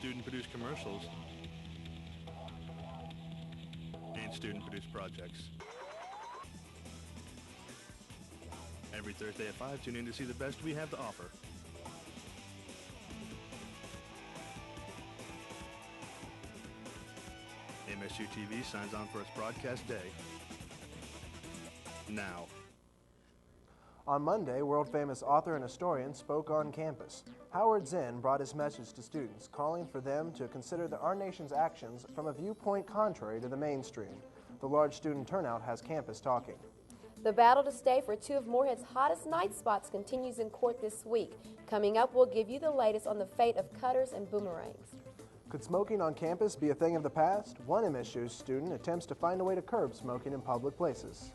student-produced commercials, and student-produced projects. Every Thursday at 5, tune in to see the best we have to offer. MSU TV signs on for its broadcast day now. On Monday, world-famous author and historian spoke on campus. Howard Zinn brought his message to students, calling for them to consider our nation's actions from a viewpoint contrary to the mainstream. The large student turnout has campus talking. The battle to stay for two of Moorhead's hottest night spots continues in court this week. Coming up, we'll give you the latest on the fate of cutters and boomerangs. Could smoking on campus be a thing of the past? One MSU student attempts to find a way to curb smoking in public places.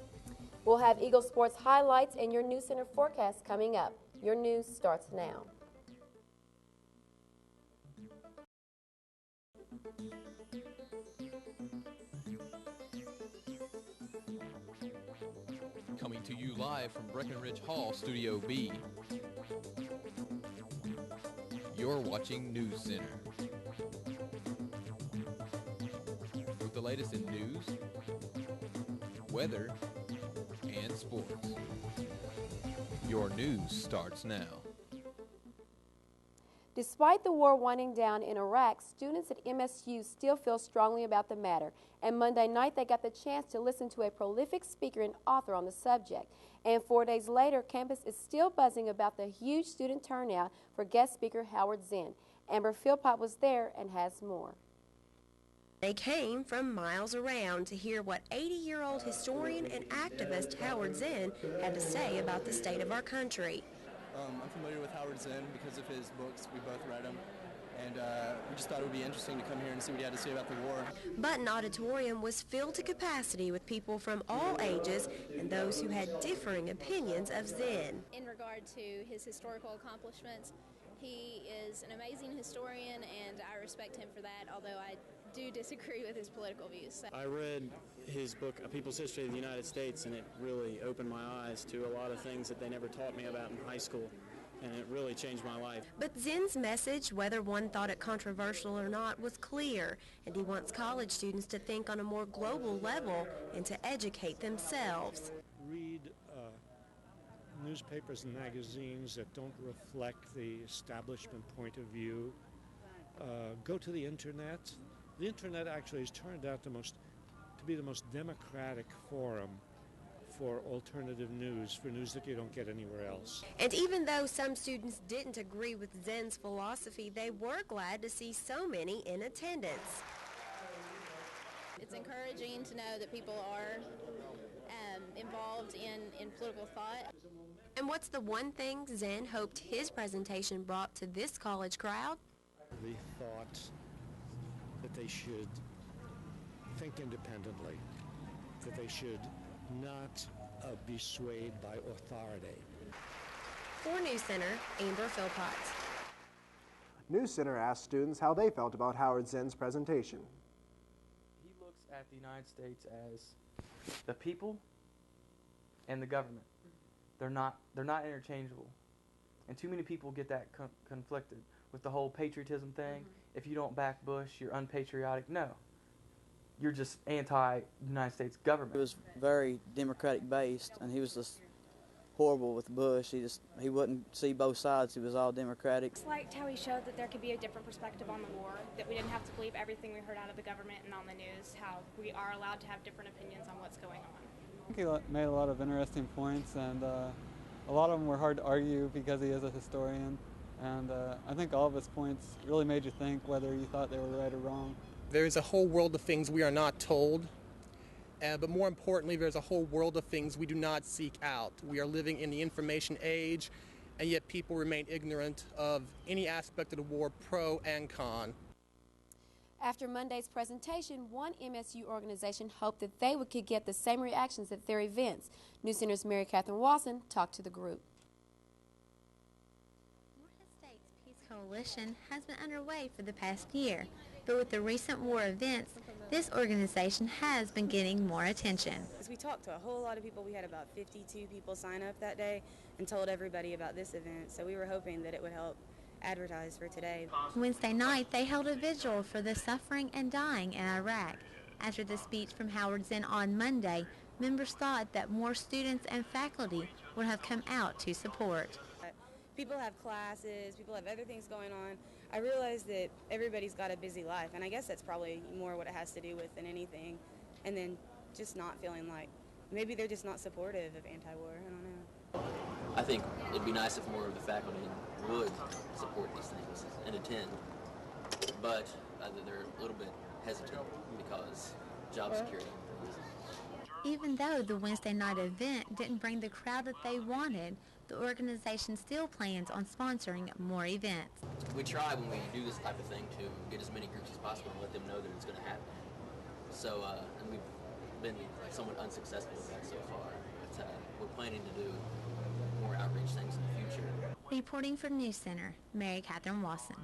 We'll have Eagle Sports highlights and your NewsCenter forecast coming up. Your news starts now. Coming to you live from Breckenridge Hall, Studio B. You're watching NewsCenter. With the latest in news, weather, and sports. Your news starts now. Despite the war winding down in Iraq, students at MSU still feel strongly about the matter. And Monday night, they got the chance to listen to a prolific speaker and author on the subject. And 4 days later, campus is still buzzing about the huge student turnout for guest speaker Howard Zinn. Amber Philpott was there and has more. They came from miles around to hear what 80-year-old historian and activist Howard Zinn had to say about the state of our country. I'm familiar with Howard Zinn because of his books. We both read them. And we just thought it would be interesting to come here and see what he had to say about the war. Button Auditorium was filled to capacity with people from all ages and those who had differing opinions of Zinn. In regard to his historical accomplishments, he is an amazing historian, and I respect him for that, although I do disagree with his political views. I read his book, A People's History of the United States, and it really opened my eyes to a lot of things that they never taught me about in high school, and it really changed my life. But Zinn's message, whether one thought it controversial or not, was clear, and he wants college students to think on a more global level and to educate themselves. Read newspapers and magazines that don't reflect the establishment point of view. Go to the internet. The internet actually has turned out to be the most democratic forum for alternative news, for news that you don't get anywhere else. And even though some students didn't agree with Zinn's philosophy, they were glad to see so many in attendance. It's encouraging to know that people are involved in political thought. And what's the one thing Zinn hoped his presentation brought to this college crowd? The thought that they should think independently, that they should not be swayed by authority. For NewsCenter, Amber Philpott. NewsCenter asked students how they felt about Howard Zinn's presentation. He looks at the United States as the people and the government. They're not interchangeable. And too many people get that conflicted with the whole patriotism thing. If you don't back Bush, you're unpatriotic. No. You're just anti-United States government. He was very Democratic-based, and he was just horrible with Bush. He wouldn't see both sides. He was all Democratic. I liked how he showed that there could be a different perspective on the war, that we didn't have to believe everything we heard out of the government and on the news, how we are allowed to have different opinions on what's going on. I think he made a lot of interesting points, and a lot of them were hard to argue because he is a historian. And I think all of his points really made you think whether you thought they were right or wrong. There's a whole world of things we are not told, but more importantly, there's a whole world of things we do not seek out. We are living in the information age, and yet people remain ignorant of any aspect of the war, pro and con. After Monday's presentation, one MSU organization hoped that they could get the same reactions at their events. NewsCenter's Mary Catherine Watson talked to the group. Coalition has been underway for the past year, but with the recent war events, this organization has been getting more attention. As we talked to a whole lot of people, we had about 52 people sign up that day and told everybody about this event, so we were hoping that it would help advertised for today. Wednesday night, they held a vigil for the suffering and dying in Iraq. After the speech from Howard Zinn on Monday, members thought that more students and faculty would have come out to support. People have classes, people have other things going on. I realize that everybody's got a busy life, and I guess that's probably more what it has to do with than anything. And then just not feeling like maybe they're just not supportive of anti-war. I don't know. I think it'd be nice if more of the faculty would support these things and attend, but they're a little bit hesitant because job security. Even though the Wednesday night event didn't bring the crowd that they wanted, the organization still plans on sponsoring more events. We try when we do this type of thing to get as many groups as possible and let them know that it's going to happen. So, and we've been somewhat unsuccessful with that so far. But we're planning to do more outreach things in the future. Reporting for NewsCenter, Mary Catherine Wasson.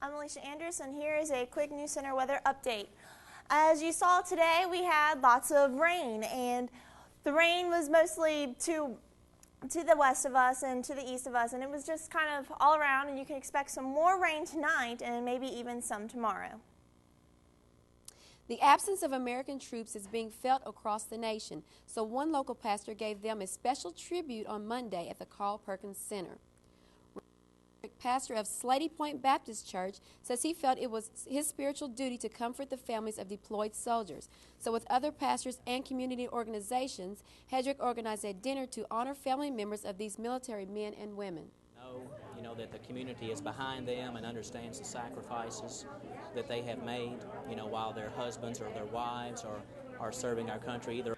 I'm Alicia Andrews, and here is a quick NewsCenter weather update. As you saw today, we had lots of rain, and the rain was mostly to the west of us and to the east of us, and it was just kind of all around, and you can expect some more rain tonight and maybe even some tomorrow. The absence of American troops is being felt across the nation, so one local pastor gave them a special tribute on Monday at the Carl Perkins Center. Pastor of Slady Point Baptist Church says he felt it was his spiritual duty to comfort the families of deployed soldiers. So with other pastors and community organizations, Hedrick organized a dinner to honor family members of these military men and women. You know, that the community is behind them and understands the sacrifices that they have made, you know, while their husbands or their wives are serving our country. Either.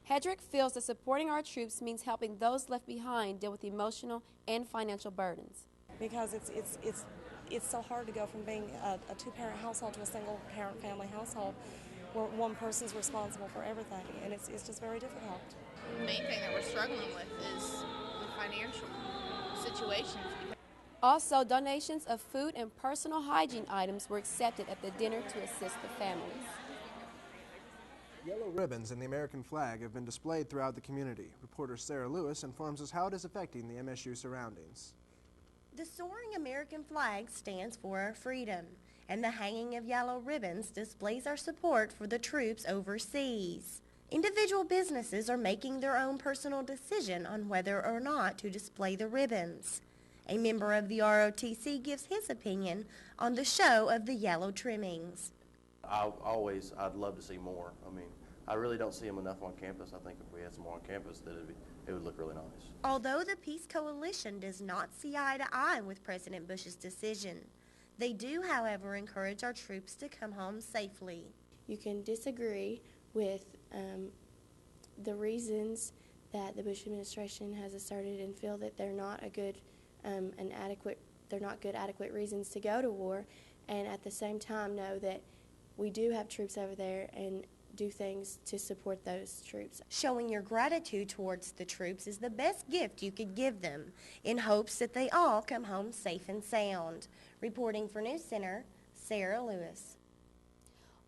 Hedrick feels that supporting our troops means helping those left behind deal with emotional and financial burdens. Because it's so hard to go from being a two-parent household to a single-parent family household where one person's responsible for everything, and it's just very difficult. The main thing that we're struggling with is the financial situations. Also, donations of food and personal hygiene items were accepted at the dinner to assist the families. Yellow ribbons and the American flag have been displayed throughout the community. Reporter Sarah Lewis informs us how it is affecting the MSU surroundings. The soaring American flag stands for our freedom, and the hanging of yellow ribbons displays our support for the troops overseas. Individual businesses are making their own personal decision on whether or not to display the ribbons. A member of the ROTC gives his opinion on the show of the yellow trimmings. I'd love to see more. I mean, I really don't see them enough on campus. I think if we had some more on campus, it would look really nice. Although the Peace Coalition does not see eye to eye with President Bush's decision, they do, however, encourage our troops to come home safely. You can disagree with the reasons that the Bush administration has asserted and feel that they're not adequate reasons to go to war, and at the same time know that we do have troops over there and do things to support those troops. Showing your gratitude towards the troops is the best gift you could give them, in hopes that they all come home safe and sound. Reporting for NewsCenter, Sarah Lewis.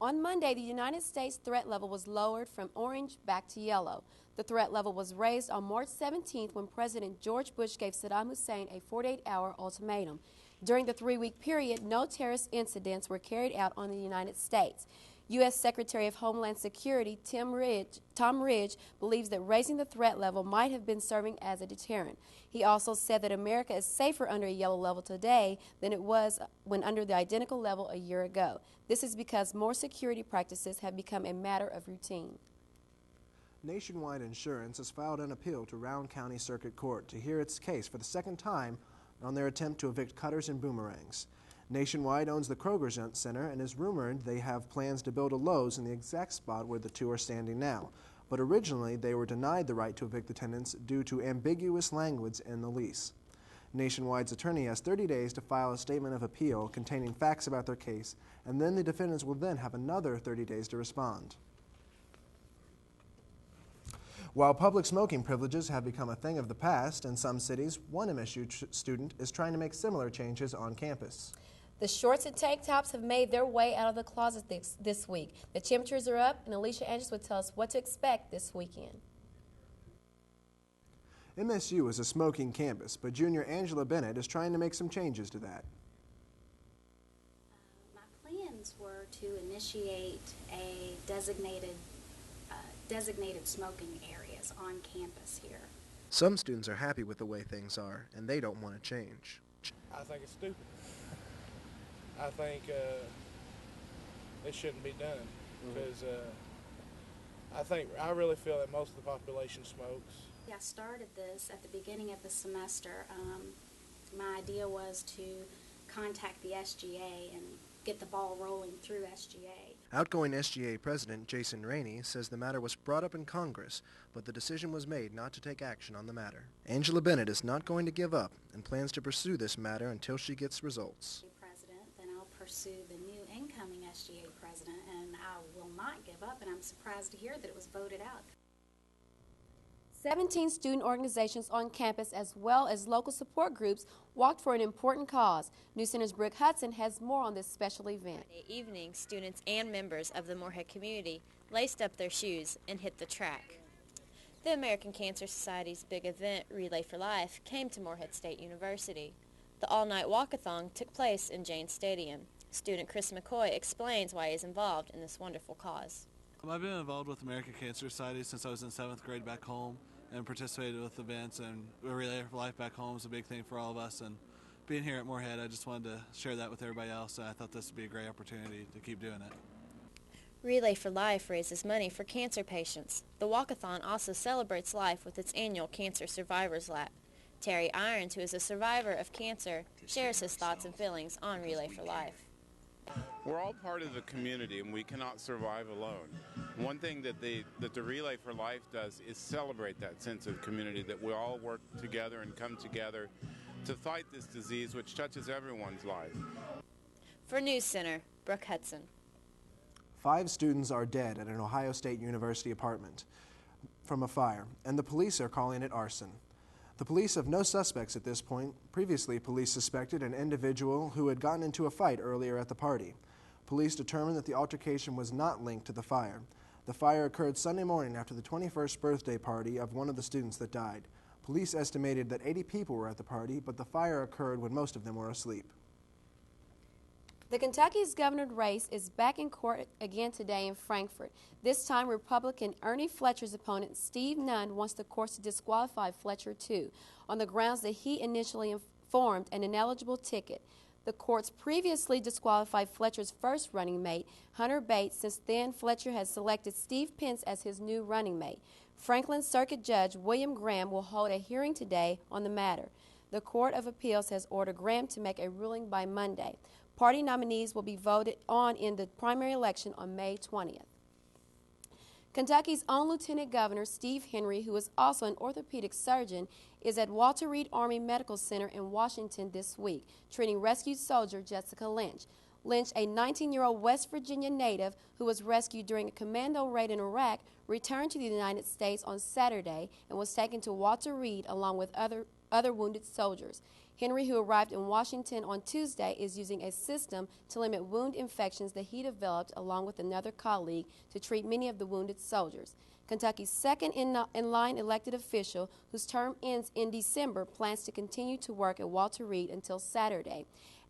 On Monday, the United States threat level was lowered from orange back to yellow. The threat level was raised on March 17th when President George Bush gave Saddam Hussein a 48-hour ultimatum. During the 3-week period, no terrorist incidents were carried out on the United States. U.S. Secretary of Homeland Security Tom Ridge believes that raising the threat level might have been serving as a deterrent. He also said that America is safer under a yellow level today than it was when under the identical level a year ago. This is because more security practices have become a matter of routine. Nationwide Insurance has filed an appeal to Round County Circuit Court to hear its case for the second time on their attempt to evict cutters and boomerangs. Nationwide owns the Kroger Center and is rumored they have plans to build a Lowe's in the exact spot where the two are standing now. But originally, they were denied the right to evict the tenants due to ambiguous language in the lease. Nationwide's attorney has 30 days to file a statement of appeal containing facts about their case, and then the defendants will then have another 30 days to respond. While public smoking privileges have become a thing of the past in some cities, one MSU student is trying to make similar changes on campus. The shorts and tank tops have made their way out of the closet this week. The temperatures are up, and Alicia Andrews will tell us what to expect this weekend. MSU is a smoking campus, but junior Angela Bennett is trying to make some changes to that. My plans were to initiate a designated smoking areas on campus here. Some students are happy with the way things are, and they don't want to change. I think it's stupid. I think it shouldn't be done because I really feel that most of the population smokes. I started this at the beginning of the semester. My idea was to contact the SGA and get the ball rolling through SGA. Outgoing SGA President Jason Rainey says the matter was brought up in Congress, but the decision was made not to take action on the matter. Angela Bennett is not going to give up and plans to pursue this matter until she gets results. Then I'll pursue the new incoming SGA president, and I will not give up, and I'm surprised to hear that it was voted out. 17 student organizations on campus as well as local support groups walked for an important cause. NewsCenter's Brooke Hudson has more on this special event. Friday evening, students and members of the Morehead community laced up their shoes and hit the track. The American Cancer Society's big event, Relay for Life, came to Morehead State University. The all-night walkathon took place in Jane Stadium. Student Chris McCoy explains why he's involved in this wonderful cause. I've been involved with the American Cancer Society since I was in 7th grade back home and participated with events, and Relay for Life back home is a big thing for all of us, and being here at Morehead, I just wanted to share that with everybody else, and I thought this would be a great opportunity to keep doing it. Relay for Life raises money for cancer patients. The walkathon also celebrates life with its annual Cancer Survivors Lap. Terry Irons, who is a survivor of cancer, shares his thoughts and feelings on Relay for Life. We're all part of the community, and we cannot survive alone. One thing that the Relay for Life does is celebrate that sense of community, that we all work together and come together to fight this disease which touches everyone's life. For NewsCenter, Brooke Hudson. 5 students are dead at an Ohio State University apartment from a fire, and the police are calling it arson. The police have no suspects at this point. Previously, police suspected an individual who had gotten into a fight earlier at the party. Police determined that the altercation was not linked to the fire. The fire occurred Sunday morning after the 21st birthday party of one of the students that died. Police estimated that 80 people were at the party, but the fire occurred when most of them were asleep. The Kentucky's governor's race is back in court again today in Frankfort. This time, Republican Ernie Fletcher's opponent, Steve Nunn, wants the courts to disqualify Fletcher, too, on the grounds that he initially formed an ineligible ticket. The courts previously disqualified Fletcher's first running mate, Hunter Bates. Since then, Fletcher has selected Steve Pence as his new running mate. Franklin Circuit Judge William Graham will hold a hearing today on the matter. The Court of Appeals has ordered Graham to make a ruling by Monday. Party nominees will be voted on in the primary election on May 20th. Kentucky's own Lieutenant Governor Steve Henry, who is also an orthopedic surgeon, is at Walter Reed Army Medical Center in Washington this week, treating rescued soldier Jessica Lynch. Lynch, a 19-year-old West Virginia native who was rescued during a commando raid in Iraq, returned to the United States on Saturday and was taken to Walter Reed along with other wounded soldiers. Henry, who arrived in Washington on Tuesday, is using a system to limit wound infections that he developed along with another colleague to treat many of the wounded soldiers. Kentucky's second in line elected official, whose term ends in December, plans to continue to work at Walter Reed until Saturday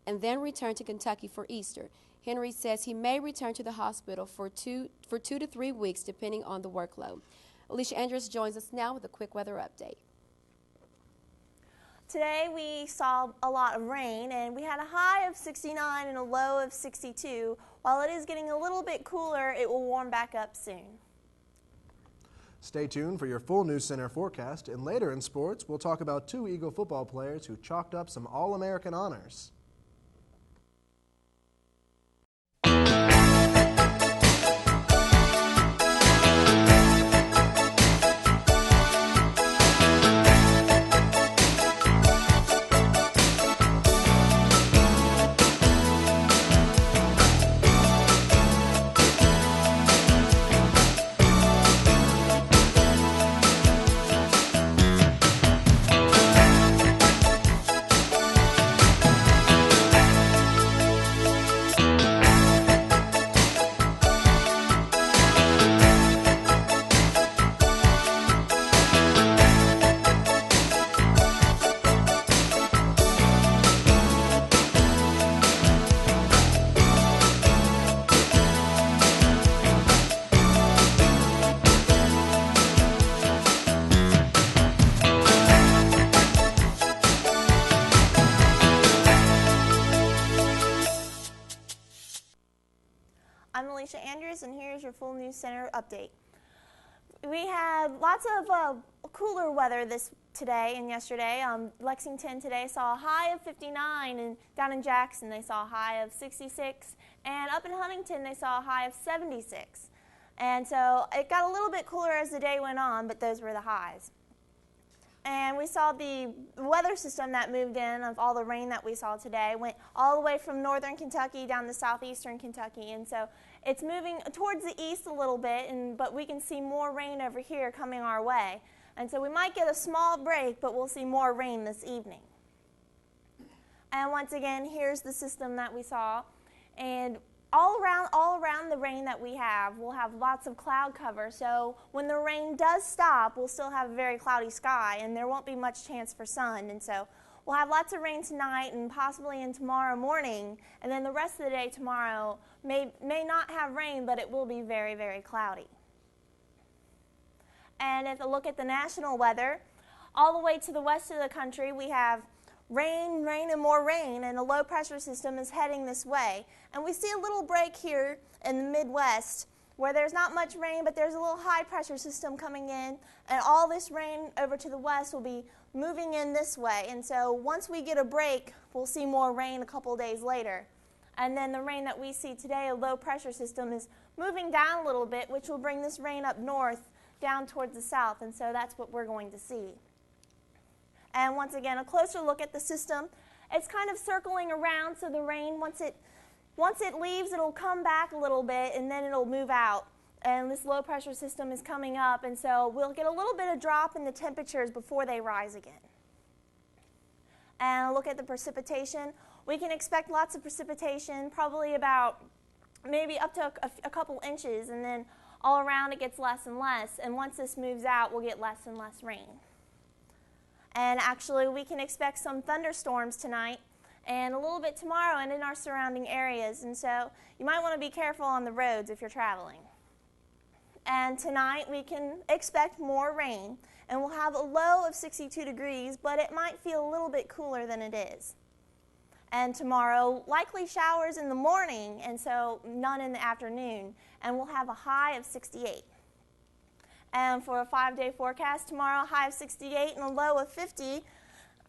and then return to Kentucky for Easter. Henry says he may return to the hospital for 2 to 3 weeks, depending on the workload. Alicia Andrews joins us now with a quick weather update. Today we saw a lot of rain, and we had a high of 69 and a low of 62. While it is getting a little bit cooler, it will warm back up soon. Stay tuned for your full NewsCenter forecast, and later in sports, we'll talk about 2 Eagle football players who chalked up some All-American honors. I'm Alicia Andrews, and here's your full News Center update. We had lots of cooler weather today and yesterday. Lexington today saw a high of 59, and down in Jackson they saw a high of 66, and up in Huntington they saw a high of 76. And so it got a little bit cooler as the day went on, but those were the highs. And we saw the weather system that moved in of all the rain that we saw today went all the way from northern Kentucky down to southeastern Kentucky. And so it's moving towards the east a little bit, but we can see more rain over here coming our way. And so we might get a small break, but we'll see more rain this evening. And once again, here's the system that we saw. And all around the rain that we have, we'll have lots of cloud cover. So when the rain does stop, we'll still have a very cloudy sky, and there won't be much chance for sun. And so we'll have lots of rain tonight and possibly in tomorrow morning. And then the rest of the day tomorrow may not have rain, but it will be very, very cloudy. And if you look at the national weather, all the way to the west of the country, we have rain, rain, and more rain, and a low pressure system is heading this way. And we see a little break here in the Midwest where there's not much rain, but there's a little high pressure system coming in, and all this rain over to the west will be moving in this way. And so once we get a break, we'll see more rain a couple days later. And then the rain that we see today, a low pressure system, is moving down a little bit, which will bring this rain up north down towards the south, and so that's what we're going to see. And once again, a closer look at the system. It's kind of circling around, so the rain, once it leaves, it'll come back a little bit, and then it'll move out. And this low pressure system is coming up, and so we'll get a little bit of drop in the temperatures before they rise again. And look at the precipitation. We can expect lots of precipitation, probably about maybe up to a couple inches, and then all around it gets less and less. And once this moves out, we'll get less and less rain. And actually, we can expect some thunderstorms tonight and a little bit tomorrow and in our surrounding areas. And so you might want to be careful on the roads if you're traveling. And tonight, we can expect more rain. And we'll have a low of 62 degrees, but it might feel a little bit cooler than it is. And tomorrow, likely showers in the morning, and so none in the afternoon. And we'll have a high of 68. And for a 5-day forecast, tomorrow a high of 68 and a low of 50.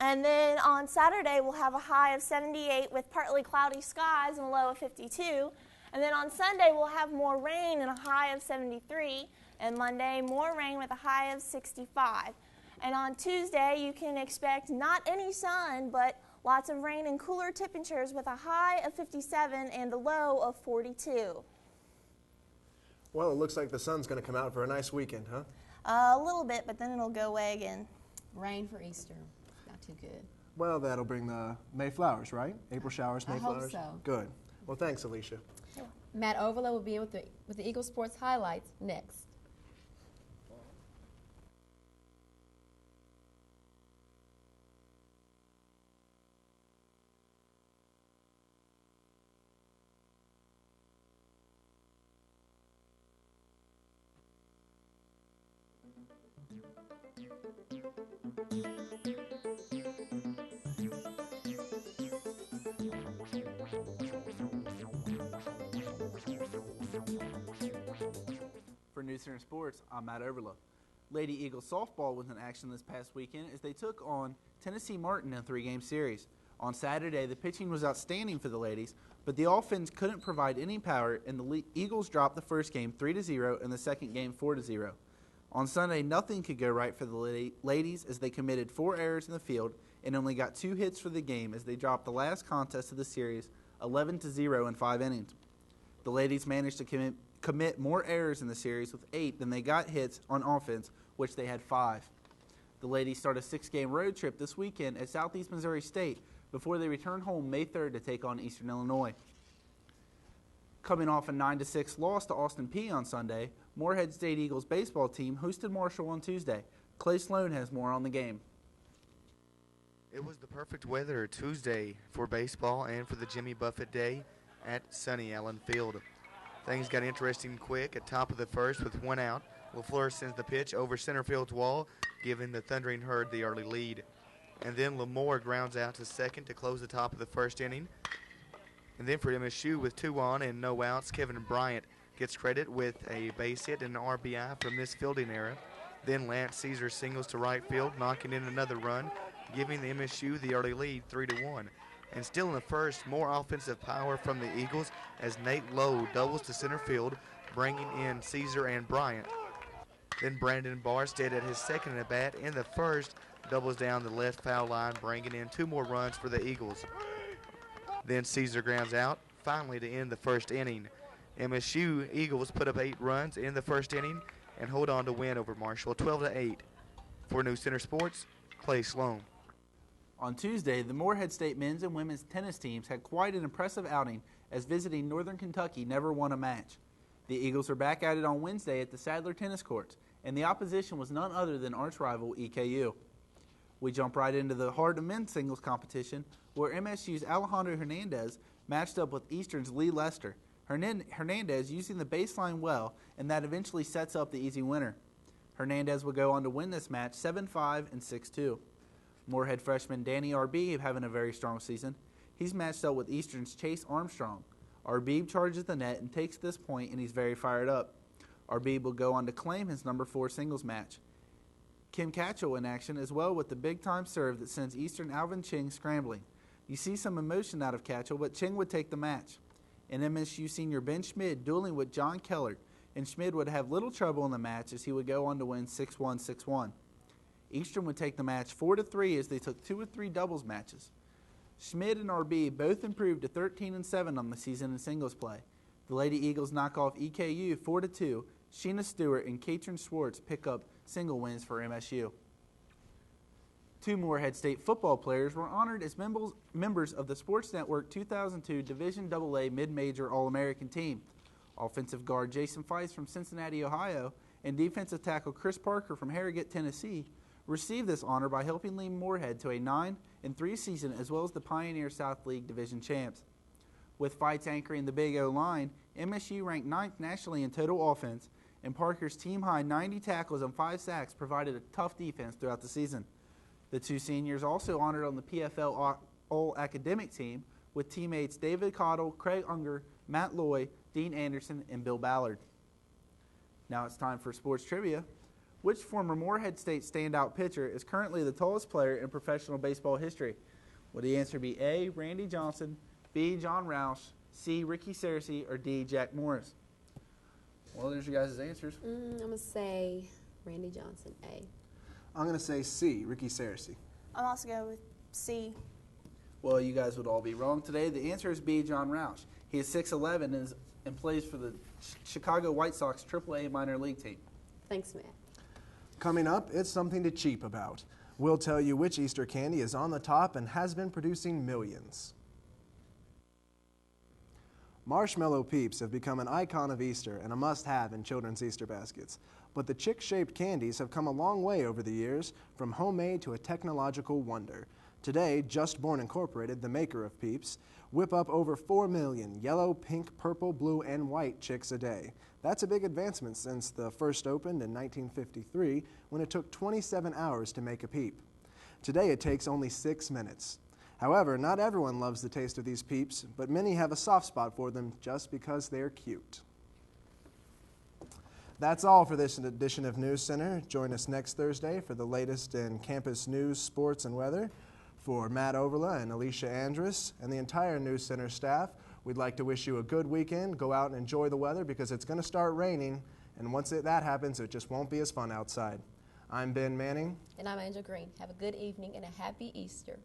And then on Saturday, we'll have a high of 78 with partly cloudy skies and a low of 52. And then on Sunday, we'll have more rain and a high of 73. And Monday, more rain with a high of 65. And on Tuesday, you can expect not any sun, but lots of rain and cooler temperatures with a high of 57 and a low of 42. Well, it looks like the sun's going to come out for a nice weekend, huh? A little bit, but then it'll go away again. Rain for Easter. Not too good. Well, that'll bring the May flowers, right? April showers, May I hope flowers. so. Good. Well, thanks, Alicia. Matt Overlow will be in with the Eagle Sports highlights next. For NewsCenter Sports, I'm Matt Overlow. Lady Eagles softball was in action this past weekend as they took on Tennessee Martin in a 3-game series. On Saturday, the pitching was outstanding for the ladies, but the offense couldn't provide any power, and the Eagles dropped the first game 3-0 and the second game 4-0. On Sunday, nothing could go right for the ladies as they committed 4 errors in the field and only got 2 hits for the game as they dropped the last contest of the series 11-0 in 5 innings. The ladies managed to commit more errors in the series with 8 than they got hits on offense, which they had 5. The ladies start a 6-game road trip this weekend at Southeast Missouri State before they return home May 3rd to take on Eastern Illinois. Coming off a 9-6 loss to Austin Peay on Sunday, Morehead State Eagles baseball team hosted Marshall on Tuesday. Clay Sloan has more on the game. It was the perfect weather Tuesday for baseball and for the Jimmy Buffett Day at sunny Allen Field. Things got interesting quick at top of the first with 1 out. LaFleur sends the pitch over center field's wall, giving the Thundering Herd the early lead. And then Lamore grounds out to second to close the top of the first inning. And then for MSU with 2 on and no outs, Kevin Bryant gets credit with a base hit and an RBI from this fielding era. Then Lance Caesar singles to right field, knocking in another run, giving the MSU the early lead 3-1. And still in the first, more offensive power from the Eagles as Nate Lowe doubles to center field, bringing in Caesar and Bryant. Then Brandon Barstead at his second at bat in the first doubles down the left foul line, bringing in 2 more runs for the Eagles. Then Caesar grounds out, finally to end the first inning. MSU Eagles put up 8 runs in the first inning and hold on to win over Marshall 12-8. For NewsCenter Sports, Clay Sloan. On Tuesday, the Morehead State men's and women's tennis teams had quite an impressive outing as visiting Northern Kentucky never won a match. The Eagles are back at it on Wednesday at the Sadler Tennis Courts, and the opposition was none other than arch rival EKU. We jump right into the heart of men's singles competition, where MSU's Alejandro Hernandez matched up with Eastern's Lee Lester. Hernandez using the baseline well, and that eventually sets up the easy winner. Hernandez will go on to win this match 7-5 and 6-2. Morehead freshman Danny Arbib having a very strong season. He's matched up with Eastern's Chase Armstrong. Arbib charges the net and takes this point, and he's very fired up. Arbib will go on to claim his number 4 singles match. Kim Catchell in action as well with the big-time serve that sends Eastern Alvin Ching scrambling. You see some emotion out of Catchell, but Ching would take the match. And MSU senior Ben Schmid dueling with John Kellert, and Schmid would have little trouble in the match as he would go on to win 6-1, 6-1. Eastern would take the match 4-3 as they took 2 of 3 doubles matches. Schmid and Arbib both improved to 13-7 on the season in singles play. The Lady Eagles knock off EKU 4-2. Sheena Stewart and Katrin Schwartz pick up single wins for MSU. 2 Morehead State football players were honored as members of the Sports Network 2002 Division AA Mid-Major All-American team. Offensive guard Jason Feist from Cincinnati, Ohio, and defensive tackle Chris Parker from Harrogate, Tennessee, received this honor by helping lead Morehead to a 9-3 season as well as the Pioneer South League Division champs. With Feist anchoring the Big O line, MSU ranked 9th nationally in total offense, and Parker's team-high 90 tackles and 5 sacks provided a tough defense throughout the season. The 2 seniors also honored on the PFL All-Academic team with teammates David Cottle, Craig Unger, Matt Loy, Dean Anderson, and Bill Ballard. Now it's time for sports trivia. Which former Morehead State standout pitcher is currently the tallest player in professional baseball history? Would the answer be A, Randy Johnson, B, John Roush, C, Ricky Searcy, or D, Jack Morris? Well, there's your guys' answers. I'm going to say Randy Johnson, A. I'm going to say C, Ricky Searcy. I'm also going with C. Well, you guys would all be wrong today. The answer is B, John Roush. He is 6'11" and plays for the Chicago White Sox AAA minor league team. Thanks, Matt. Coming up, it's something to cheep about. We'll tell you which Easter candy is on the top and has been producing millions. Marshmallow Peeps have become an icon of Easter and a must-have in children's Easter baskets. But the chick-shaped candies have come a long way over the years, from homemade to a technological wonder. Today, Just Born Incorporated, the maker of Peeps, whip up over 4 million yellow, pink, purple, blue, and white chicks a day. That's a big advancement since the first opened in 1953, when it took 27 hours to make a peep. Today, it takes only 6 minutes. However, not everyone loves the taste of these Peeps, but many have a soft spot for them just because they're cute. That's all for this edition of News Center. Join us next Thursday for the latest in campus news, sports, and weather. For Matt Overla and Alicia Andrus and the entire News Center staff, we'd like to wish you a good weekend. Go out and enjoy the weather because it's going to start raining, and once that happens, it just won't be as fun outside. I'm Ben Manning. And I'm Angel Green. Have a good evening and a happy Easter.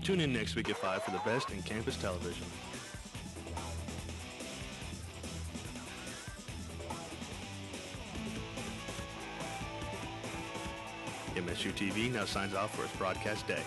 Tune in next week at 5 for the best in campus television. MSU TV now signs off for its broadcast day.